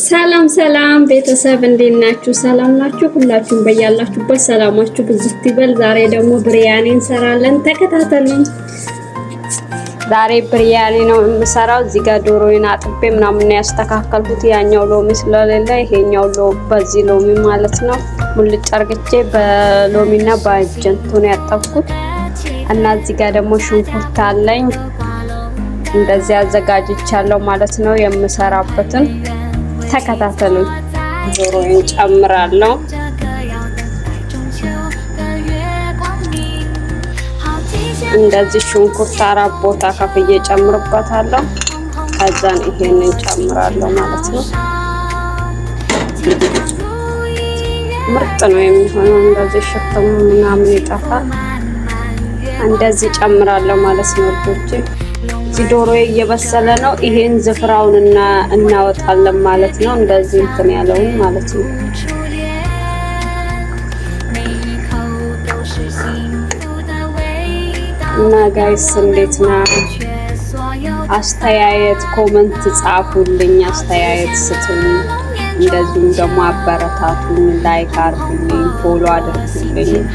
ሰላም ሰላም ቤተሰብ እንዴት ናችሁ? ሰላም ናችሁ? ሁላችሁም በያላችሁበት ሰላማችሁ ብዝት ይበል። ዛሬ ደግሞ ብሪያኒ እንሰራለን። ተከታተሉኝ። ዛሬ ብሪያኒ ነው የምሰራው። እዚህ ጋር ዶሮዬን አጥቤ ምናምን ያስተካከልኩት ያኛው ሎሚ ስለሌለ ይሄኛው በዚህ ሎሚ ማለት ነው ሙልጭ አርግቼ በሎሚና በአጀንቶ ነው ያጠብኩት እና እዚህ ጋር ደግሞ ሽንኩርት አለኝ እንደዚህ አዘጋጅቻለሁ ማለት ነው የምሰራበትን። ተከታተሉኝ። ዶሮዬን ጨምራለሁ። እንደዚህ ሽንኩርት አራት ቦታ ከፍዬ ጨምርበታለሁ። ከዛን ይሄንን ጨምራለሁ ማለት ነው። ምርጥ ነው የሚሆነው። እንደዚህ ሽፍም ምናምን ይጠፋል። እንደዚህ ጨምራለሁ ማለት ነው ልጆቼ። እዚህ ዶሮዬ እየበሰለ ነው። ይሄን ዝፍራውን እናወጣለን ማለት ነው። እንደዚህ እንትን ያለውን ማለት ነው። እና ጋይስ እንዴት ነው? አስተያየት ኮመንት ጻፉልኝ፣ አስተያየት ስጡኝ። እንደዚሁም ደግሞ አበረታቱኝ፣ ላይክ አድርጉልኝ፣ ፎሎ አድርጉልኝ።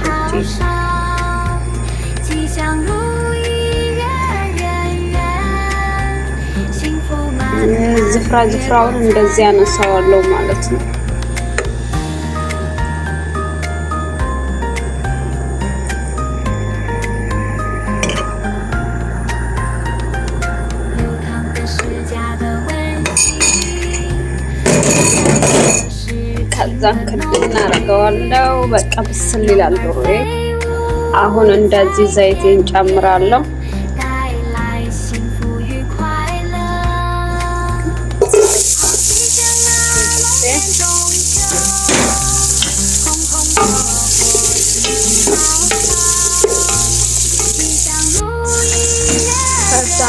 ዝፍራውን እንደዚህ ያነሳዋለሁ ማለት ነው። ከዛን ክብ እናደርገዋለሁ። በቃ ብስል ይላል ዶሮዬ። አሁን እንደዚህ ዘይቴን ጨምራለሁ።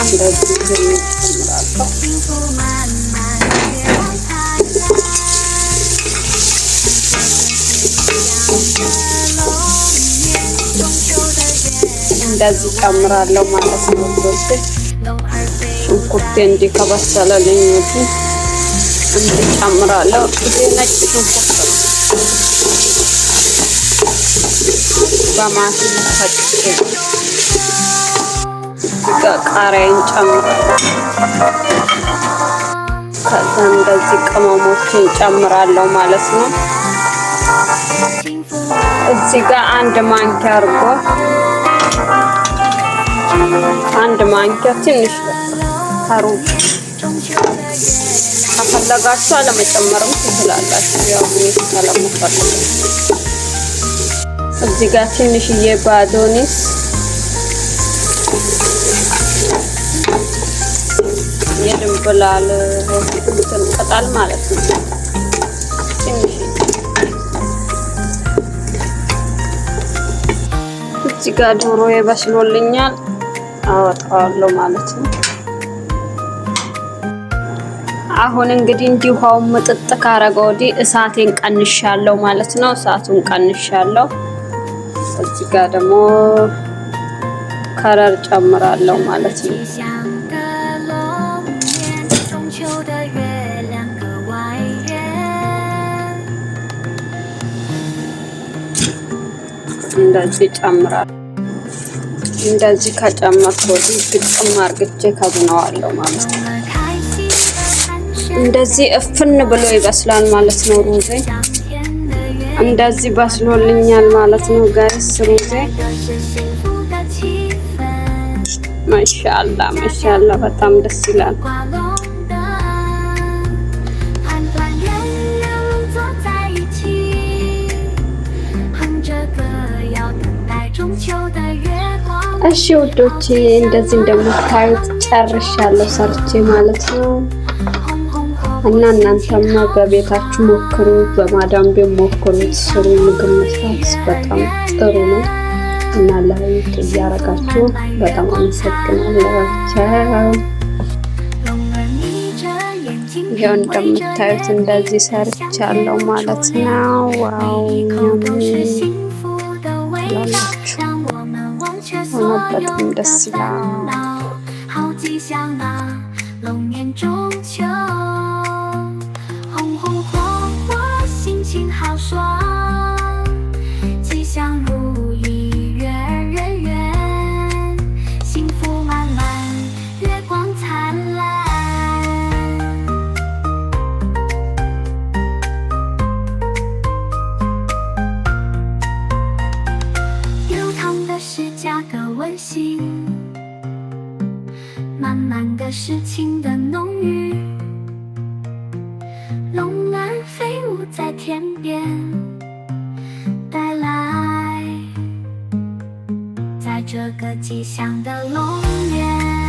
እንደዚህ ጨምራለሁ። እንደዚህ ጨምራለሁ ማለት ነው። ሽንኩርቴ እንዲህ ከበሰለልኝ እንዲህ ጨምራለሁ። ይሄ ነጭ ሽንኩርት ነው በማሽን ፈጭቼ ቃሪያን ጨምራለሁ። ከዛ እንደዚህ ቅመሞችን ጨምራለሁ ማለት ነው። እዚህ ጋር አንድ ማንኪያ አርጎ አንድ ማንኪያ ትንሽ ከሩብ ከፈለጋችሁ አለመጨመርም ትችላላችሁ። ያው ስለምፈልግ እዚህ ጋር ትንሽዬ ባዶኒስ የድንብላል እንትን ቅጠል ማለት ነው። ትንሽ እዚህ ጋር ዶሮዬ በስሎልኛል፣ አወጣዋለሁ ማለት ነው። አሁን እንግዲህ እንዲሁ ምጥጥ ካረገ ወዲህ እሳቴን ቀንሻለሁ ማለት ነው። እሳቱን ቀንሻለሁ። እዚህ ጋር ደግሞ ከረር ጨምራለሁ ማለት ነው። እንደዚህ ጨምራለሁ። እንደዚህ ከጨመርኩ ወዲህ ግጥም አርግቼ ከዝነዋለሁ ማለት ነው። እንደዚህ እፍን ብሎ ይበስላል ማለት ነው። ሩዜ እንደዚህ በስሎልኛል ማለት ነው ጋይስ። ሩዜ ማሻአላ ማሻአላ በጣም ደስ ይላል። እሺ ውዶቼ እንደዚህ እንደምታዩት ጨርሻለሁ ሰርቼ ማለት ነው። እና እናንተም በቤታችሁ ሞክሩት፣ በማዳም ቤት ሞክሩት፣ ስሩ። ምግብ መስራት በጣም ጥሩ ነው እና ላይክ እያረጋችሁ በጣም አመሰግናለሁ። ይሄው እንደምታዩት እንደዚህ ሰርቻለሁ ማለት ነው። ዋው በጣም ደስ ይላል። 的浓郁，龙儿飞舞在天边，带来在这个吉祥的龙年。